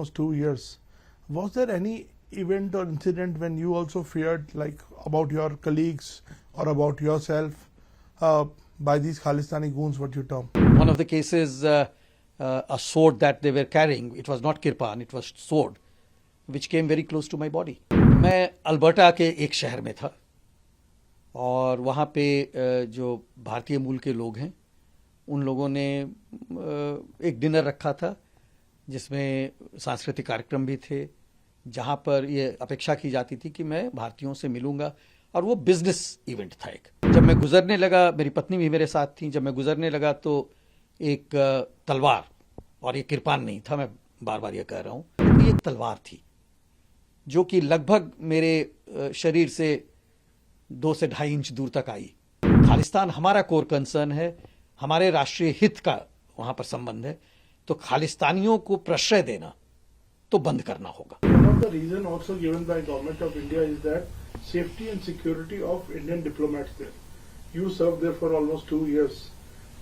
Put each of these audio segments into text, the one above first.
almost 2 years. Was there any event or incident when you also feared, like about your colleagues or about yourself, by these Khalistani goons, what you term? One of the cases, a sword that they were carrying, it was not kirpan, it was sword, which came very close to my body. मैं Alberta के एक शहर में था और वहाँ पे जो भारतीय मूल के लोग हैं उन लोगों ने एक डिनर रखा था जिसमें सांस्कृतिक कार्यक्रम भी थे, जहाँ पर ये अपेक्षा की जाती थी कि मैं भारतीयों से मिलूंगा और वो बिजनेस इवेंट था एक। जब मैं गुजरने लगा, मेरी पत्नी भी मेरे साथ थी, जब मैं गुजरने लगा तो एक तलवार, और ये किरपान नहीं था, मैं बार बार ये कह रहा हूँ, तो ये एक तलवार थी जो कि लगभग मेरे शरीर से 2 से 2.5 इंच दूर तक आई। खालिस्तान हमारा कोर कंसर्न है, हमारे राष्ट्रीय हित का वहां पर संबंध है, तो खालिस्तानियों को प्रश्रय देना तो बंद करना होगा। One of the reason also given by government of India is that safety and security of Indian diplomats there. You served there for almost 2 years.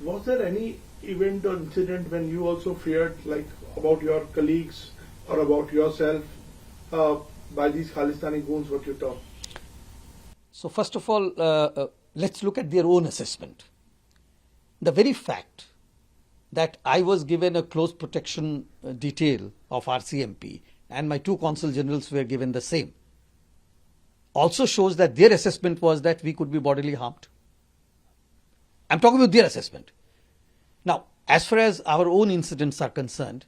Was there any event or incident when you also feared, like about your colleagues or about yourself, by these Khalistani goons, what you term? So first of all, let's look at their own assessment. The very fact that I was given a close protection detail of RCMP and my 2 consul generals were given the same also shows that their assessment was that we could be bodily harmed. I'm talking about their assessment. Now, as far as our own incidents are concerned,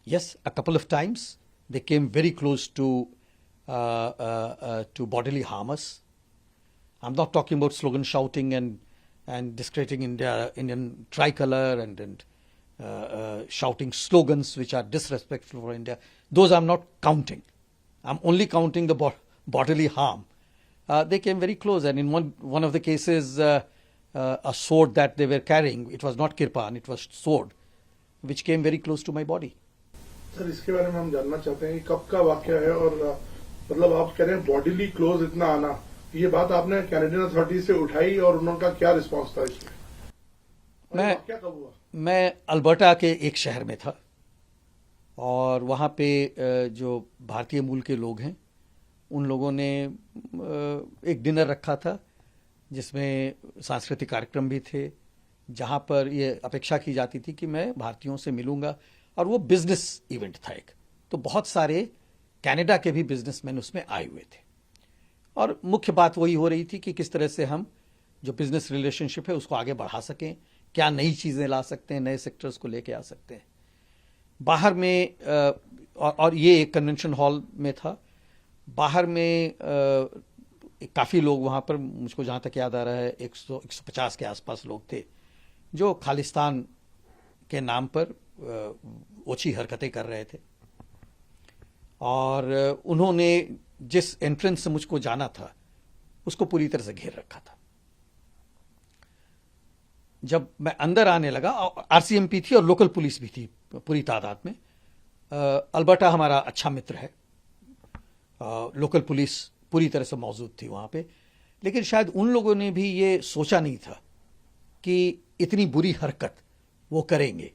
yes, a couple of times they came very close to bodily harm us. I'm not talking about slogan shouting and discrediting Indian tricolor and shouting slogans which are disrespectful for India. Those I'm not counting. I'm only counting the bodily harm. They came very close, and in one of the cases, a sword that they were carrying, it was not kirpan, it was sword, which came very close to my body. Sir, इसके बारे में हम जानना चाहते हैं कि कब का वाकया है, और मतलब आप कह रहे हैं बॉडीली क्लोज इतना आना, ये बात आपने कैनेडियन अथॉरिटी से उठाई और उनका क्या रिस्पांस था इसमें? क्या कब हुआ? मैं अल्बर्टा के एक शहर में था और वहाँ पे जो भारतीय मूल के लोग हैं उन लोगों ने एक डिनर रखा था जिसमें सांस्कृतिक कार्यक्रम भी थे, जहाँ पर ये अपेक्षा की जाती थी कि मैं भारतीयों से मिलूंगा, और वो बिजनेस इवेंट था एक। तो बहुत सारे कनाडा के भी बिजनेसमैन उसमें आए हुए थे और मुख्य बात वही हो रही थी कि किस तरह से हम जो बिजनेस रिलेशनशिप है उसको आगे बढ़ा सकें, क्या नई चीजें ला सकते हैं, नए सेक्टर्स को लेके आ सकते हैं। बाहर में और ये एक कन्वेंशन हॉल में था, बाहर में काफी लोग वहां पर, मुझको जहां तक याद आ रहा है 150 के आसपास लोग थे जो खालिस्तान के नाम पर ओछी हरकतें कर रहे थे, और उन्होंने जिस एंट्रेंस से मुझको जाना था उसको पूरी तरह से घेर रखा था। जब मैं अंदर आने लगा, आरसीएमपी थी और लोकल पुलिस भी थी पूरी तादाद में। अल्बर्टा हमारा अच्छा मित्र है, लोकल पुलिस पूरी तरह से मौजूद थी वहां पे, लेकिन शायद उन लोगों ने भी ये सोचा नहीं था कि इतनी बुरी हरकत वो करेंगे।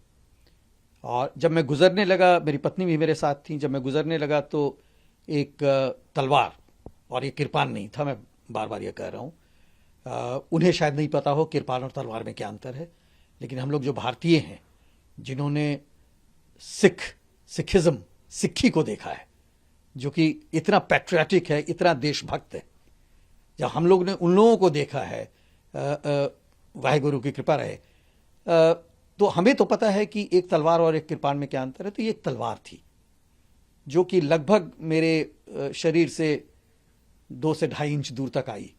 और जब मैं गुजरने लगा, मेरी पत्नी भी मेरे साथ थी, जब मैं गुजरने लगा तो एक तलवार, और ये किरपान नहीं था, मैं बार बार ये कह रहा हूं, उन्हें शायद नहीं पता हो किरपान और तलवार में क्या अंतर है, लेकिन हम लोग जो भारतीय हैं जिन्होंने सिखिज्म, सिक्खी को देखा है, जो कि इतना पैट्रियाटिक है, इतना देशभक्त है, जब हम लोग ने उन लोगों को देखा है, वाहेगुरु की कृपा रहे, तो हमें तो पता है कि एक तलवार और एक किरपान में क्या अंतर है। तो ये एक तलवार थी जो कि लगभग मेरे शरीर से 2 से 2.5 इंच दूर तक आई।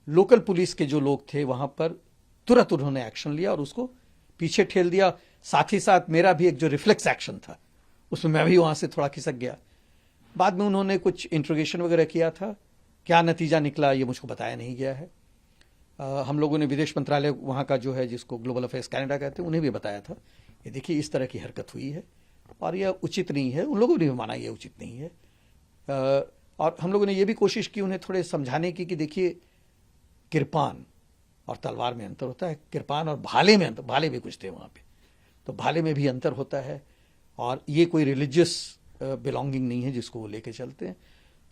लोकल पुलिस के जो लोग थे वहां पर तुरंत उन्होंने एक्शन लिया और उसको पीछे ठेल दिया। साथ ही साथ मेरा भी एक जो रिफ्लेक्स एक्शन था उसमें मैं भी वहां से थोड़ा खिसक गया। बाद में उन्होंने कुछ इंट्रोगेशन वगैरह किया था, क्या नतीजा निकला ये मुझको बताया नहीं गया है। हम लोगों ने विदेश मंत्रालय वहां का जो है, जिसको ग्लोबल अफेयर्स कनाडा कहते हैं, उन्हें भी बताया था कि देखिए इस तरह की हरकत हुई है और यह उचित नहीं है। उन लोगों ने भी माना यह उचित नहीं है, और हम लोगों ने यह भी कोशिश की उन्हें थोड़े समझाने की कि देखिए किरपान और तलवार में अंतर होता है, किरपान और भाले में अंतर, भाले भी कुछ थे वहां पे, तो भाले में भी अंतर होता है। और ये कोई रिलीजियस बिलोंगिंग नहीं है जिसको वो लेके चलते हैं।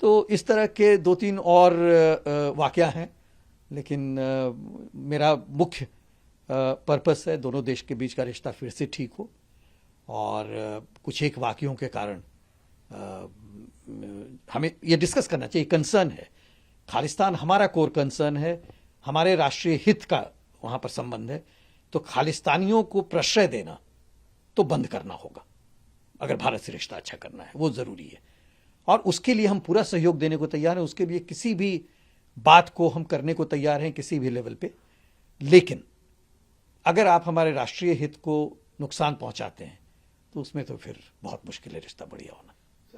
तो इस तरह के 2-3 और वाकया हैं, लेकिन मेरा मुख्य पर्पस है दोनों देश के बीच का रिश्ता फिर से ठीक हो, और कुछ एक वाकयों के कारण हमें ये डिस्कस करना चाहिए। कंसर्न है, खालिस्तान हमारा कोर कंसर्न है, हमारे राष्ट्रीय हित का वहां पर संबंध है, तो खालिस्तानियों को प्रश्रय देना तो बंद करना होगा अगर भारत से रिश्ता अच्छा करना है, वो जरूरी है। और उसके लिए हम पूरा सहयोग देने को तैयार हैं, उसके लिए किसी भी बात को हम करने को तैयार हैं किसी भी लेवल पे। लेकिन अगर आप हमारे राष्ट्रीय हित को नुकसान पहुंचाते हैं तो उसमें तो फिर बहुत मुश्किल है रिश्ता बढ़िया होना।